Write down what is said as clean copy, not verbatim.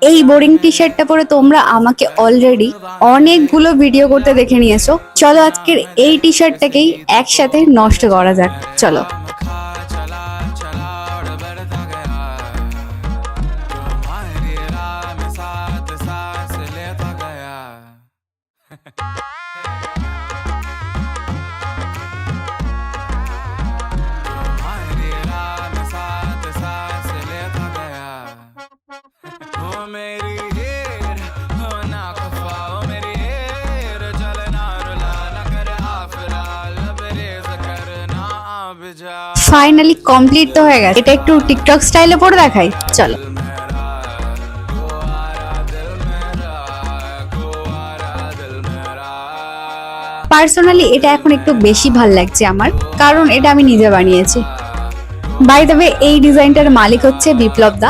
এই বোরিং টি শার্টটা পরে তোমরা আমাকে অলরেডি অনেকগুলো ভিডিও করতে দেখে নিয়েছো। চলো আজকের এই টি শার্টটাকেই একসাথে নষ্ট করা যাক। চলো। ফাইনালি কমপ্লিট তো হয়ে গেছে। এটা একটু টিকটক স্টাইলে পরে দেখাই, চলো। পার্সোনালি এটা এখন একটু বেশি ভাল লাগছে আমার, কারণ এটা আমি নিজে বানিয়েছি। বাই দ্য ওয়ে, এই ডিজাইনটার মালিক হচ্ছে বিপ্লব দা।